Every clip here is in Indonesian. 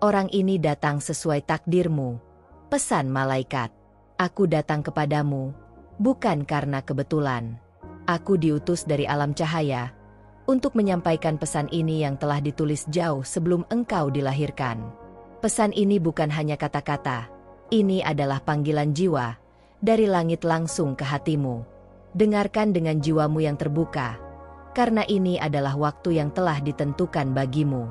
Orang ini datang sesuai takdirmu. Pesan malaikat. Aku datang kepadamu, bukan karena kebetulan. Aku diutus dari alam cahaya, untuk menyampaikan pesan ini yang telah ditulis jauh sebelum engkau dilahirkan. Pesan ini bukan hanya kata-kata, ini adalah panggilan jiwa, dari langit langsung ke hatimu. Dengarkan dengan jiwamu yang terbuka, karena ini adalah waktu yang telah ditentukan bagimu.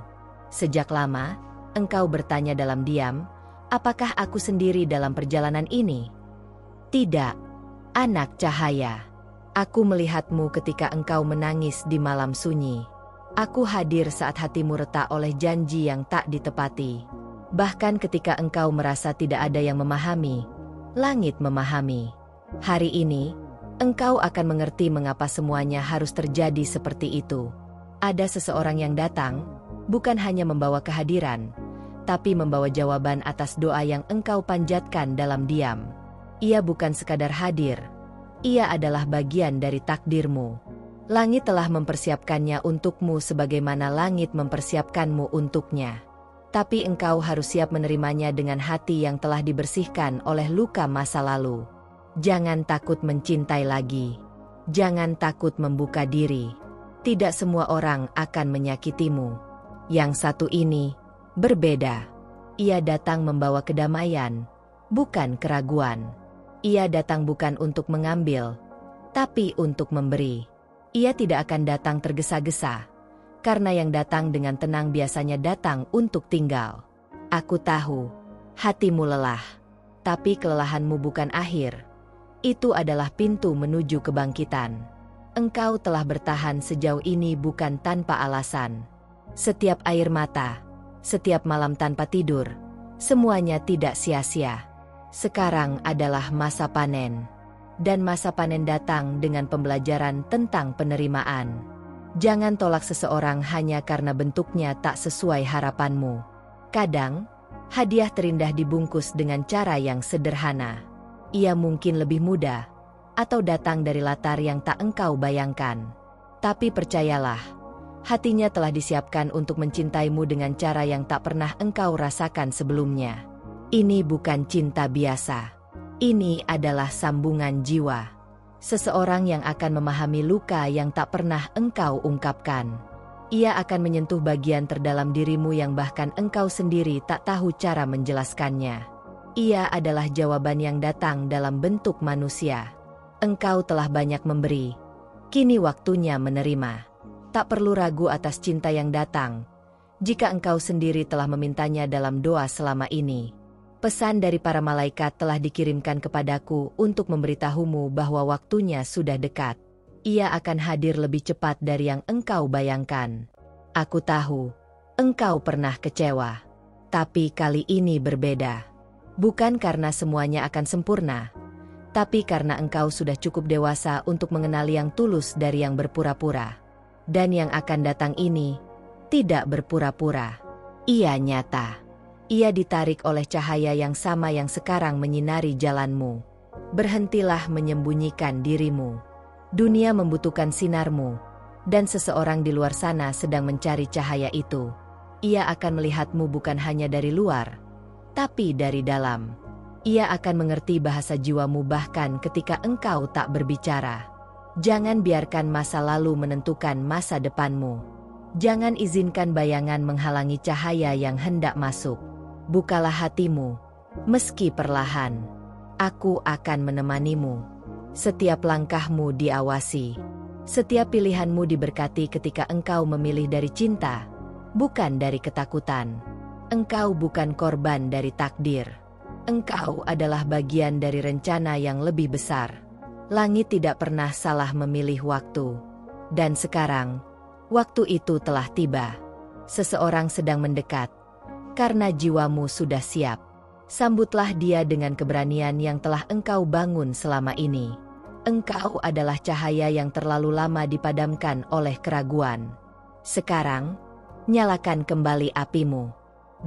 Sejak lama, engkau bertanya dalam diam, apakah aku sendiri dalam perjalanan ini? Tidak, anak cahaya. Aku melihatmu ketika engkau menangis di malam sunyi. Aku hadir saat hatimu retak oleh janji yang tak ditepati. Bahkan ketika engkau merasa tidak ada yang memahami, langit memahami. Hari ini, engkau akan mengerti mengapa semuanya harus terjadi seperti itu. Ada seseorang yang datang, bukan hanya membawa kehadiran, tapi membawa jawaban atas doa yang engkau panjatkan dalam diam. Ia bukan sekadar hadir, ia adalah bagian dari takdirmu. Langit telah mempersiapkannya untukmu sebagaimana langit mempersiapkanmu untuknya. Tapi engkau harus siap menerimanya dengan hati yang telah dibersihkan oleh luka masa lalu. Jangan takut mencintai lagi. Jangan takut membuka diri. Tidak semua orang akan menyakitimu. Yang satu ini berbeda. Ia datang membawa kedamaian, bukan keraguan. Ia datang bukan untuk mengambil, tapi untuk memberi. Ia tidak akan datang tergesa-gesa, karena yang datang dengan tenang biasanya datang untuk tinggal. Aku tahu, hatimu lelah, tapi kelelahanmu bukan akhir. Itu adalah pintu menuju kebangkitan. Engkau telah bertahan sejauh ini bukan tanpa alasan. Setiap air mata, setiap malam tanpa tidur, semuanya tidak sia-sia. Sekarang adalah masa panen. Dan masa panen datang dengan pembelajaran tentang penerimaan. Jangan tolak seseorang hanya karena bentuknya tak sesuai harapanmu. Kadang, hadiah terindah dibungkus dengan cara yang sederhana. Ia mungkin lebih mudah, atau datang dari latar yang tak engkau bayangkan. Tapi percayalah, hatinya telah disiapkan untuk mencintaimu dengan cara yang tak pernah engkau rasakan sebelumnya. Ini bukan cinta biasa. Ini adalah sambungan jiwa. Seseorang yang akan memahami luka yang tak pernah engkau ungkapkan. Ia akan menyentuh bagian terdalam dirimu yang bahkan engkau sendiri tak tahu cara menjelaskannya. Ia adalah jawaban yang datang dalam bentuk manusia. Engkau telah banyak memberi. Kini waktunya menerima. Tak perlu ragu atas cinta yang datang, jika engkau sendiri telah memintanya dalam doa selama ini. Pesan dari para malaikat telah dikirimkan kepadaku untuk memberitahumu bahwa waktunya sudah dekat. Ia akan hadir lebih cepat dari yang engkau bayangkan. Aku tahu, engkau pernah kecewa. Tapi kali ini berbeda. Bukan karena semuanya akan sempurna, tapi karena engkau sudah cukup dewasa untuk mengenali yang tulus dari yang berpura-pura. Dan yang akan datang ini tidak berpura-pura. Ia nyata. Ia ditarik oleh cahaya yang sama yang sekarang menyinari jalanmu. Berhentilah menyembunyikan dirimu. Dunia membutuhkan sinarmu, dan seseorang di luar sana sedang mencari cahaya itu. Ia akan melihatmu bukan hanya dari luar, tapi dari dalam. Ia akan mengerti bahasa jiwamu bahkan ketika engkau tak berbicara. Jangan biarkan masa lalu menentukan masa depanmu. Jangan izinkan bayangan menghalangi cahaya yang hendak masuk. Bukalah hatimu, meski perlahan. Aku akan menemanimu. Setiap langkahmu diawasi. Setiap pilihanmu diberkati ketika engkau memilih dari cinta, bukan dari ketakutan. Engkau bukan korban dari takdir. Engkau adalah bagian dari rencana yang lebih besar. Langit tidak pernah salah memilih waktu. Dan sekarang, waktu itu telah tiba. Seseorang sedang mendekat. Karena jiwamu sudah siap, sambutlah dia dengan keberanian yang telah engkau bangun selama ini. Engkau adalah cahaya yang terlalu lama dipadamkan oleh keraguan. Sekarang, nyalakan kembali apimu.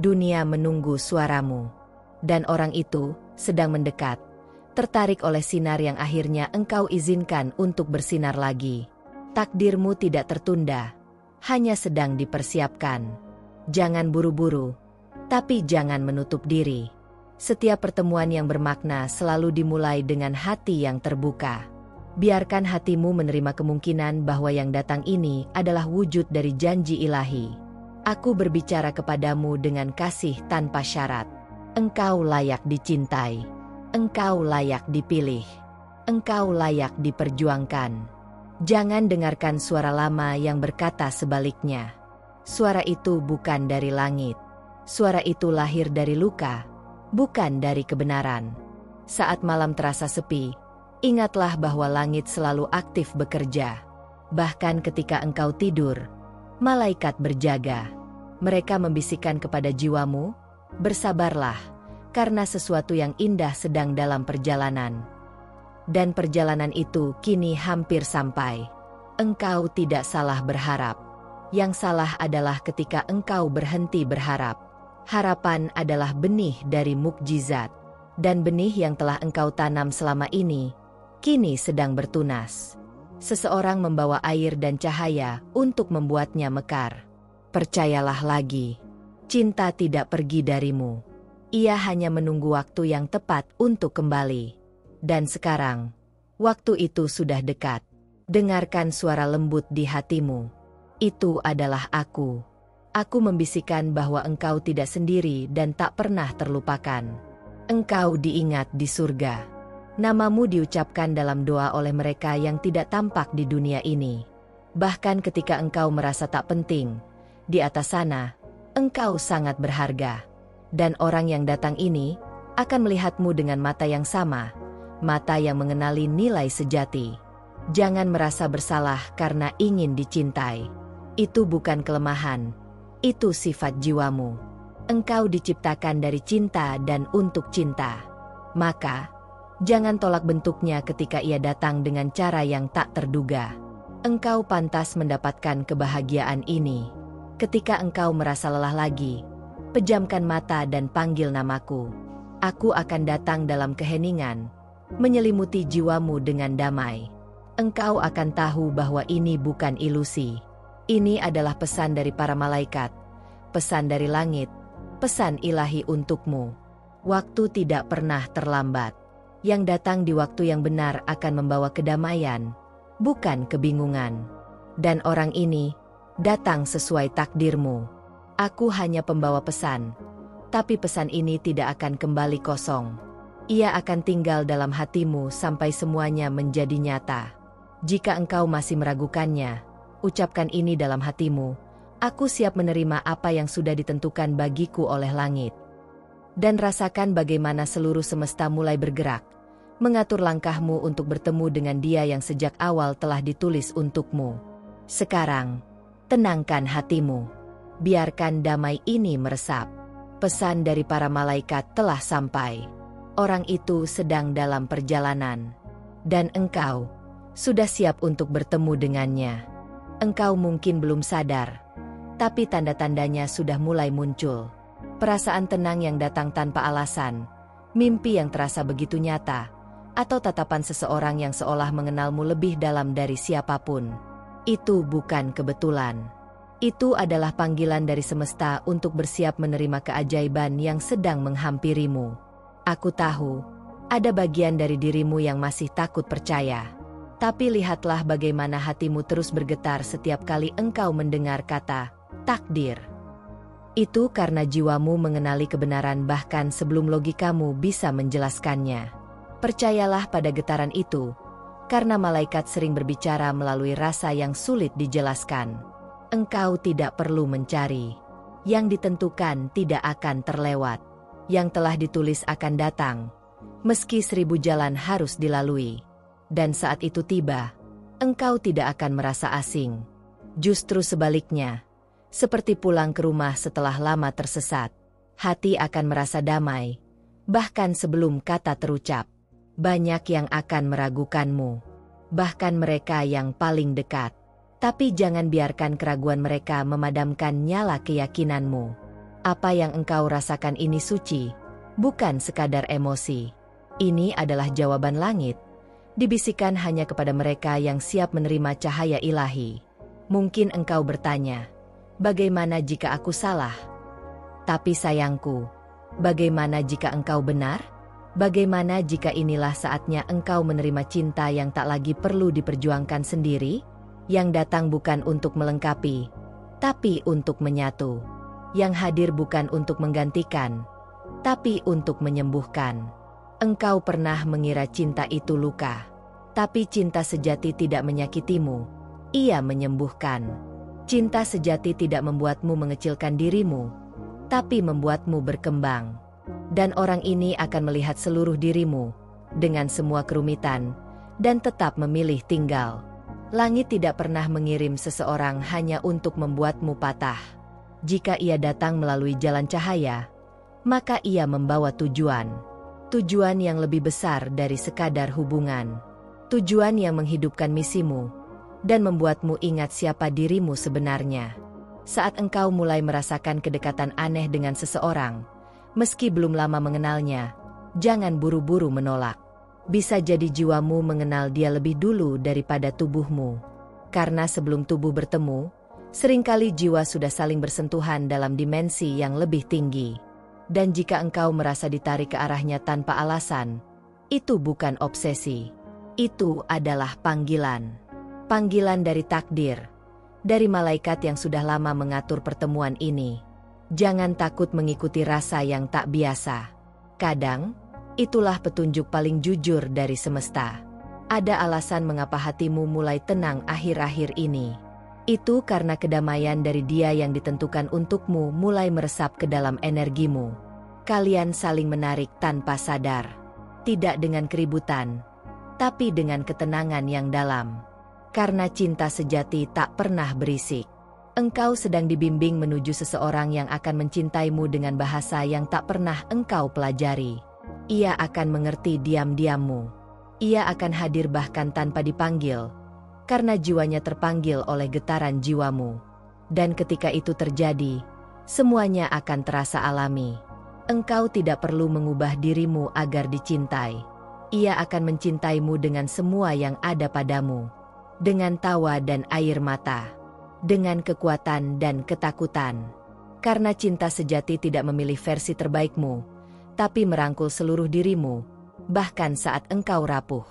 Dunia menunggu suaramu. Dan orang itu sedang mendekat, tertarik oleh sinar yang akhirnya engkau izinkan untuk bersinar lagi. Takdirmu tidak tertunda, hanya sedang dipersiapkan. Jangan buru-buru. Tapi jangan menutup diri. Setiap pertemuan yang bermakna selalu dimulai dengan hati yang terbuka. Biarkan hatimu menerima kemungkinan bahwa yang datang ini adalah wujud dari janji ilahi. Aku berbicara kepadamu dengan kasih tanpa syarat. Engkau layak dicintai. Engkau layak dipilih. Engkau layak diperjuangkan. Jangan dengarkan suara lama yang berkata sebaliknya. Suara itu bukan dari langit. Suara itu lahir dari luka, bukan dari kebenaran. Saat malam terasa sepi, ingatlah bahwa langit selalu aktif bekerja. Bahkan ketika engkau tidur, malaikat berjaga. Mereka membisikkan kepada jiwamu, bersabarlah, karena sesuatu yang indah sedang dalam perjalanan. Dan perjalanan itu kini hampir sampai. Engkau tidak salah berharap. Yang salah adalah ketika engkau berhenti berharap. Harapan adalah benih dari mukjizat. Dan benih yang telah engkau tanam selama ini, kini sedang bertunas. Seseorang membawa air dan cahaya untuk membuatnya mekar. Percayalah lagi, cinta tidak pergi darimu. Ia hanya menunggu waktu yang tepat untuk kembali. Dan sekarang, waktu itu sudah dekat. Dengarkan suara lembut di hatimu. Itu adalah aku. Aku membisikkan bahwa engkau tidak sendiri dan tak pernah terlupakan. Engkau diingat di surga. Namamu diucapkan dalam doa oleh mereka yang tidak tampak di dunia ini. Bahkan ketika engkau merasa tak penting, di atas sana, engkau sangat berharga. Dan orang yang datang ini akan melihatmu dengan mata yang sama, mata yang mengenali nilai sejati. Jangan merasa bersalah karena ingin dicintai. Itu bukan kelemahan, itu sifat jiwamu. Engkau diciptakan dari cinta dan untuk cinta. Maka, jangan tolak bentuknya ketika ia datang dengan cara yang tak terduga. Engkau pantas mendapatkan kebahagiaan ini. Ketika engkau merasa lelah lagi, pejamkan mata dan panggil namaku. Aku akan datang dalam keheningan, menyelimuti jiwamu dengan damai. Engkau akan tahu bahwa ini bukan ilusi. Ini adalah pesan dari para malaikat, pesan dari langit, pesan ilahi untukmu. Waktu tidak pernah terlambat. Yang datang di waktu yang benar akan membawa kedamaian, bukan kebingungan. Dan orang ini datang sesuai takdirmu. Aku hanya pembawa pesan, tapi pesan ini tidak akan kembali kosong. Ia akan tinggal dalam hatimu sampai semuanya menjadi nyata. Jika engkau masih meragukannya, ucapkan ini dalam hatimu, aku siap menerima apa yang sudah ditentukan bagiku oleh langit. Dan rasakan bagaimana seluruh semesta mulai bergerak, mengatur langkahmu untuk bertemu dengan Dia yang sejak awal telah ditulis untukmu. Sekarang, tenangkan hatimu. Biarkan damai ini meresap. Pesan dari para malaikat telah sampai. Orang itu sedang dalam perjalanan. Dan engkau sudah siap untuk bertemu dengannya. Engkau mungkin belum sadar, tapi tanda-tandanya sudah mulai muncul. Perasaan tenang yang datang tanpa alasan, mimpi yang terasa begitu nyata, atau tatapan seseorang yang seolah mengenalmu lebih dalam dari siapapun. Itu bukan kebetulan. Itu adalah panggilan dari semesta untuk bersiap menerima keajaiban yang sedang menghampirimu. Aku tahu, ada bagian dari dirimu yang masih takut percaya. Tapi lihatlah bagaimana hatimu terus bergetar setiap kali engkau mendengar kata takdir. Itu karena jiwamu mengenali kebenaran bahkan sebelum logikamu bisa menjelaskannya. Percayalah pada getaran itu, karena malaikat sering berbicara melalui rasa yang sulit dijelaskan. Engkau tidak perlu mencari. Yang ditentukan tidak akan terlewat. Yang telah ditulis akan datang, meski 1000 jalan harus dilalui. Dan saat itu tiba, engkau tidak akan merasa asing. Justru sebaliknya, seperti pulang ke rumah setelah lama tersesat. Hati akan merasa damai, bahkan sebelum kata terucap. Banyak yang akan meragukanmu, bahkan mereka yang paling dekat. Tapi jangan biarkan keraguan mereka memadamkan nyala keyakinanmu. Apa yang engkau rasakan ini suci, bukan sekadar emosi. Ini adalah jawaban langit. Dibisikkan hanya kepada mereka yang siap menerima cahaya ilahi. Mungkin engkau bertanya, bagaimana jika aku salah? Tapi sayangku, bagaimana jika engkau benar? Bagaimana jika inilah saatnya engkau menerima cinta yang tak lagi perlu diperjuangkan sendiri? Yang datang bukan untuk melengkapi, tapi untuk menyatu. Yang hadir bukan untuk menggantikan, tapi untuk menyembuhkan. Engkau pernah mengira cinta itu luka, tapi cinta sejati tidak menyakitimu, ia menyembuhkan. Cinta sejati tidak membuatmu mengecilkan dirimu, tapi membuatmu berkembang. Dan orang ini akan melihat seluruh dirimu, dengan semua kerumitan, dan tetap memilih tinggal. Langit tidak pernah mengirim seseorang hanya untuk membuatmu patah. Jika ia datang melalui jalan cahaya, maka ia membawa tujuan. Tujuan yang lebih besar dari sekadar hubungan. Tujuan yang menghidupkan misimu, dan membuatmu ingat siapa dirimu sebenarnya. Saat engkau mulai merasakan kedekatan aneh dengan seseorang, meski belum lama mengenalnya, jangan buru-buru menolak. Bisa jadi jiwamu mengenal dia lebih dulu daripada tubuhmu. Karena sebelum tubuh bertemu, seringkali jiwa sudah saling bersentuhan dalam dimensi yang lebih tinggi. Dan jika engkau merasa ditarik ke arahnya tanpa alasan, itu bukan obsesi. Itu adalah panggilan. Panggilan dari takdir. Dari malaikat yang sudah lama mengatur pertemuan ini. Jangan takut mengikuti rasa yang tak biasa. Kadang, itulah petunjuk paling jujur dari semesta. Ada alasan mengapa hatimu mulai tenang akhir-akhir ini. Itu karena kedamaian dari dia yang ditentukan untukmu mulai meresap ke dalam energimu. Kalian saling menarik tanpa sadar. Tidak dengan keributan, tapi dengan ketenangan yang dalam. Karena cinta sejati tak pernah berisik. Engkau sedang dibimbing menuju seseorang yang akan mencintaimu dengan bahasa yang tak pernah engkau pelajari. Ia akan mengerti diam-diammu. Ia akan hadir bahkan tanpa dipanggil, karena jiwanya terpanggil oleh getaran jiwamu. Dan ketika itu terjadi, semuanya akan terasa alami. Engkau tidak perlu mengubah dirimu agar dicintai. Ia akan mencintaimu dengan semua yang ada padamu. Dengan tawa dan air mata. Dengan kekuatan dan ketakutan. Karena cinta sejati tidak memilih versi terbaikmu, tapi merangkul seluruh dirimu, bahkan saat engkau rapuh.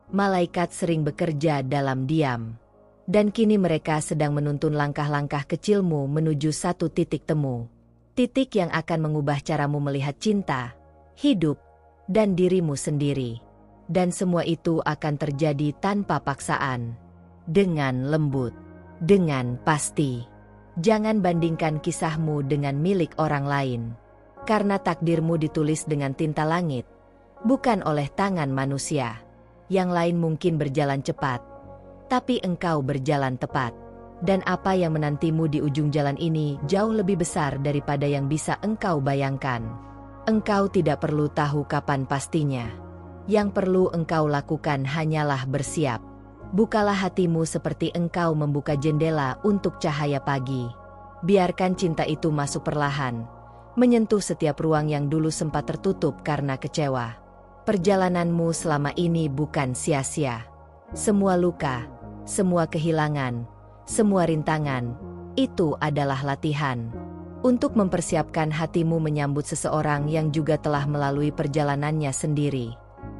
Malaikat sering bekerja dalam diam. Dan kini mereka sedang menuntun langkah-langkah kecilmu menuju satu titik temu. Titik yang akan mengubah caramu melihat cinta, hidup, dan dirimu sendiri. Dan semua itu akan terjadi tanpa paksaan. Dengan lembut. Dengan pasti. Jangan bandingkan kisahmu dengan milik orang lain. Karena takdirmu ditulis dengan tinta langit, bukan oleh tangan manusia. Yang lain mungkin berjalan cepat, tapi engkau berjalan tepat. Dan apa yang menantimu di ujung jalan ini jauh lebih besar daripada yang bisa engkau bayangkan. Engkau tidak perlu tahu kapan pastinya. Yang perlu engkau lakukan hanyalah bersiap. Bukalah hatimu seperti engkau membuka jendela untuk cahaya pagi. Biarkan cinta itu masuk perlahan, menyentuh setiap ruang yang dulu sempat tertutup karena kecewa. Perjalananmu selama ini bukan sia-sia. Semua luka, semua kehilangan, semua rintangan, itu adalah latihan. Untuk mempersiapkan hatimu menyambut seseorang yang juga telah melalui perjalanannya sendiri.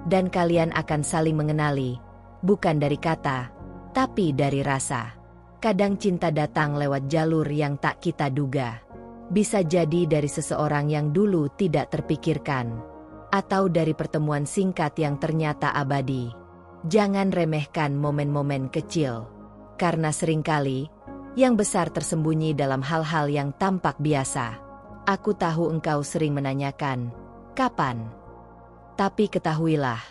Dan kalian akan saling mengenali, bukan dari kata, tapi dari rasa. Kadang cinta datang lewat jalur yang tak kita duga. Bisa jadi dari seseorang yang dulu tidak terpikirkan. Atau dari pertemuan singkat yang ternyata abadi. Jangan remehkan momen-momen kecil. Karena seringkali, yang besar tersembunyi dalam hal-hal yang tampak biasa. Aku tahu engkau sering menanyakan, kapan? Tapi ketahuilah,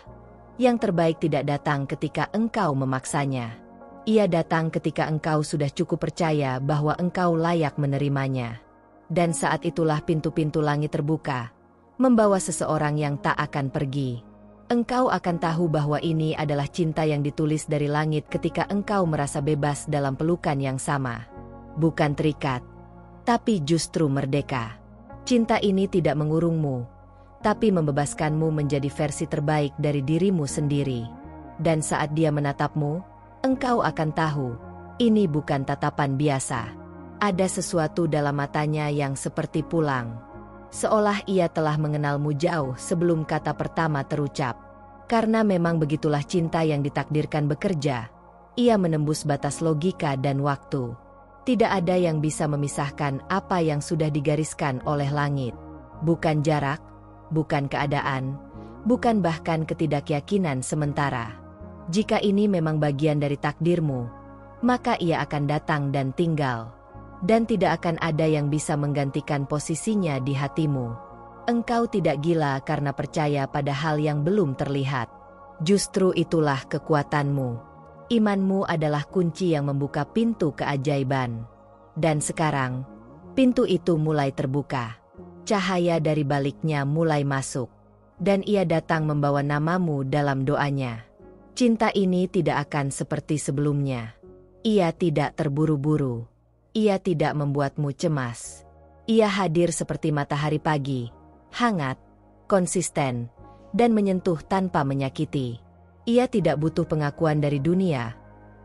yang terbaik tidak datang ketika engkau memaksanya. Ia datang ketika engkau sudah cukup percaya bahwa engkau layak menerimanya. Dan saat itulah pintu-pintu langit terbuka, membawa seseorang yang tak akan pergi. Engkau akan tahu bahwa ini adalah cinta yang ditulis dari langit ketika engkau merasa bebas dalam pelukan yang sama. Bukan terikat, tapi justru merdeka. Cinta ini tidak mengurungmu, tapi membebaskanmu menjadi versi terbaik dari dirimu sendiri. Dan saat dia menatapmu, engkau akan tahu, ini bukan tatapan biasa. Ada sesuatu dalam matanya yang seperti pulang. seolah ia telah mengenalmu jauh sebelum kata pertama terucap. Karena memang begitulah cinta yang ditakdirkan bekerja. Ia menembus batas logika dan waktu. Tidak ada yang bisa memisahkan apa yang sudah digariskan oleh langit. Bukan jarak, bukan keadaan, bukan bahkan ketidakyakinan sementara. Jika ini memang bagian dari takdirmu, maka ia akan datang dan tinggal. Dan tidak akan ada yang bisa menggantikan posisinya di hatimu. Engkau tidak gila karena percaya pada hal yang belum terlihat. Justru itulah kekuatanmu. Imanmu adalah kunci yang membuka pintu keajaiban. Dan sekarang, pintu itu mulai terbuka. Cahaya dari baliknya mulai masuk. Dan ia datang membawa namamu dalam doanya. Cinta ini tidak akan seperti sebelumnya. Ia tidak terburu-buru. Ia tidak membuatmu cemas. Ia hadir seperti matahari pagi. Hangat, konsisten, dan menyentuh tanpa menyakiti. Ia tidak butuh pengakuan dari dunia,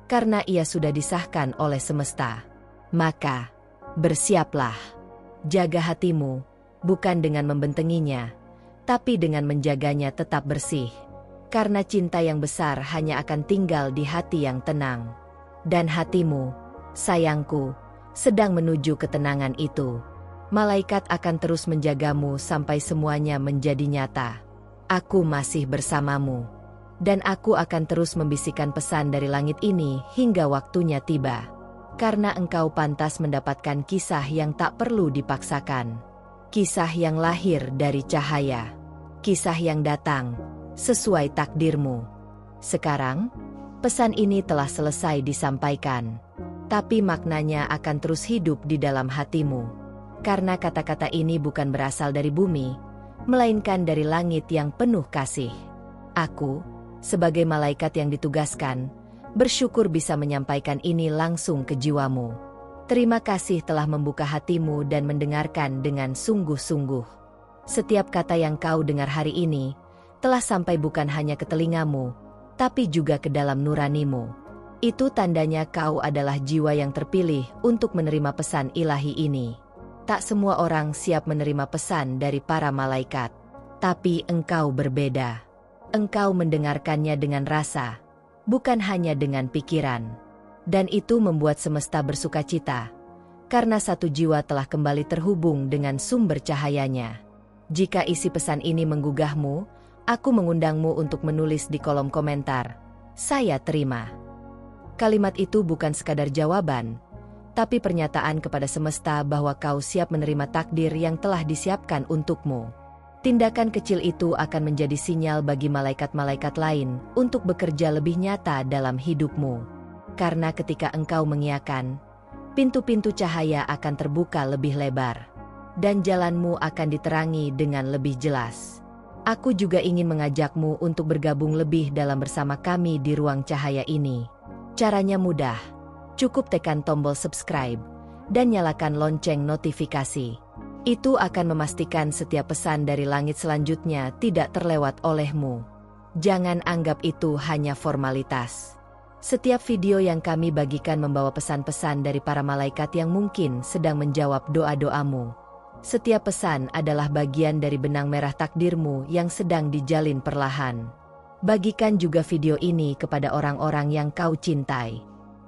karena ia sudah disahkan oleh semesta. Maka, bersiaplah. Jaga hatimu, bukan dengan membentenginya, tapi dengan menjaganya tetap bersih. Karena cinta yang besar hanya akan tinggal di hati yang tenang. Dan hatimu, sayangku, sedang menuju ketenangan itu. Malaikat akan terus menjagamu sampai semuanya menjadi nyata. Aku masih bersamamu. Dan aku akan terus membisikkan pesan dari langit ini hingga waktunya tiba. Karena engkau pantas mendapatkan kisah yang tak perlu dipaksakan. Kisah yang lahir dari cahaya. Kisah yang datang sesuai takdirmu. Sekarang, pesan ini telah selesai disampaikan. Tapi maknanya akan terus hidup di dalam hatimu. Karena kata-kata ini bukan berasal dari bumi, melainkan dari langit yang penuh kasih. Aku, sebagai malaikat yang ditugaskan, bersyukur bisa menyampaikan ini langsung ke jiwamu. Terima kasih telah membuka hatimu dan mendengarkan dengan sungguh-sungguh. Setiap kata yang kau dengar hari ini, telah sampai bukan hanya ke telingamu, tapi juga ke dalam nuranimu. Itu tandanya kau adalah jiwa yang terpilih untuk menerima pesan ilahi ini. Tak semua orang siap menerima pesan dari para malaikat. Tapi engkau berbeda. Engkau mendengarkannya dengan rasa, bukan hanya dengan pikiran. Dan itu membuat semesta bersukacita. Karena satu jiwa telah kembali terhubung dengan sumber cahayanya. Jika isi pesan ini menggugahmu, aku mengundangmu untuk menulis di kolom komentar. Saya terima. Kalimat itu bukan sekadar jawaban, tapi pernyataan kepada semesta bahwa kau siap menerima takdir yang telah disiapkan untukmu. Tindakan kecil itu akan menjadi sinyal bagi malaikat-malaikat lain untuk bekerja lebih nyata dalam hidupmu. Karena ketika engkau mengiyakan, pintu-pintu cahaya akan terbuka lebih lebar. Dan jalanmu akan diterangi dengan lebih jelas. Aku juga ingin mengajakmu untuk bergabung lebih dalam bersama kami di ruang cahaya ini. Caranya mudah. Cukup tekan tombol subscribe dan nyalakan lonceng notifikasi. Itu akan memastikan setiap pesan dari langit selanjutnya tidak terlewat olehmu. Jangan anggap itu hanya formalitas. Setiap video yang kami bagikan membawa pesan-pesan dari para malaikat yang mungkin sedang menjawab doa-doamu. Setiap pesan adalah bagian dari benang merah takdirmu yang sedang dijalin perlahan. Bagikan juga video ini kepada orang-orang yang kau cintai.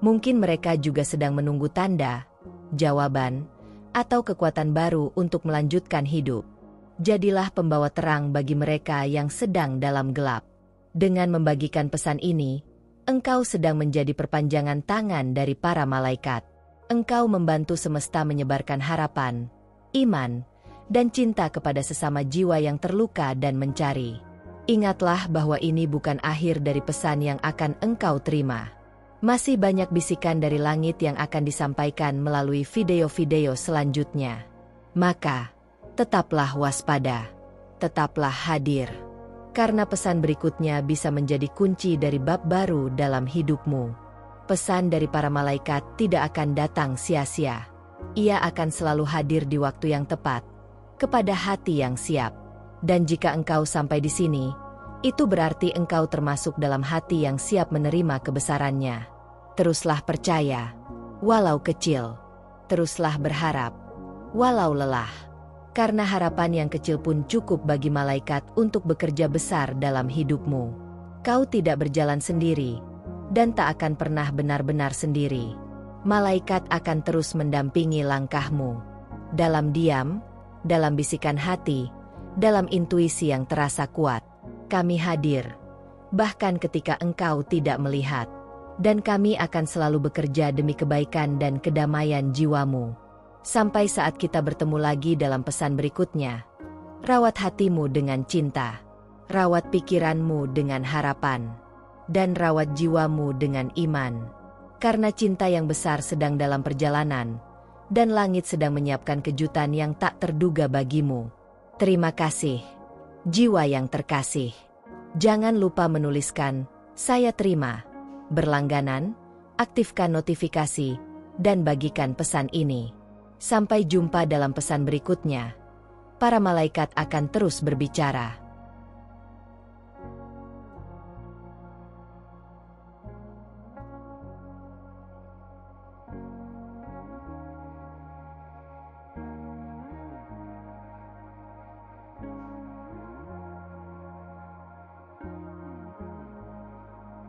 Mungkin mereka juga sedang menunggu tanda, jawaban, atau kekuatan baru untuk melanjutkan hidup. Jadilah pembawa terang bagi mereka yang sedang dalam gelap. Dengan membagikan pesan ini, engkau sedang menjadi perpanjangan tangan dari para malaikat. Engkau membantu semesta menyebarkan harapan, iman, dan cinta kepada sesama jiwa yang terluka dan mencari. Ingatlah bahwa ini bukan akhir dari pesan yang akan engkau terima. Masih banyak bisikan dari langit yang akan disampaikan melalui video-video selanjutnya. Maka, tetaplah waspada. Tetaplah hadir. Karena pesan berikutnya bisa menjadi kunci dari bab baru dalam hidupmu. Pesan dari para malaikat tidak akan datang sia-sia. Ia akan selalu hadir di waktu yang tepat, kepada hati yang siap. Dan jika engkau sampai di sini, itu berarti engkau termasuk dalam hati yang siap menerima kebesarannya. Teruslah percaya, walau kecil. Teruslah berharap, walau lelah. Karena harapan yang kecil pun cukup bagi malaikat untuk bekerja besar dalam hidupmu. Kau tidak berjalan sendiri, dan tak akan pernah benar-benar sendiri. Malaikat akan terus mendampingi langkahmu. Dalam diam, dalam bisikan hati, dalam intuisi yang terasa kuat. Kami hadir, bahkan ketika engkau tidak melihat. Dan kami akan selalu bekerja demi kebaikan dan kedamaian jiwamu. Sampai saat kita bertemu lagi dalam pesan berikutnya. Rawat hatimu dengan cinta. Rawat pikiranmu dengan harapan. Dan rawat jiwamu dengan iman. Karena cinta yang besar sedang dalam perjalanan. Dan langit sedang menyiapkan kejutan yang tak terduga bagimu. Terima kasih. Jiwa yang terkasih. Jangan lupa menuliskan, "Saya terima." Berlangganan, aktifkan notifikasi, dan bagikan pesan ini. Sampai jumpa dalam pesan berikutnya. Para malaikat akan terus berbicara.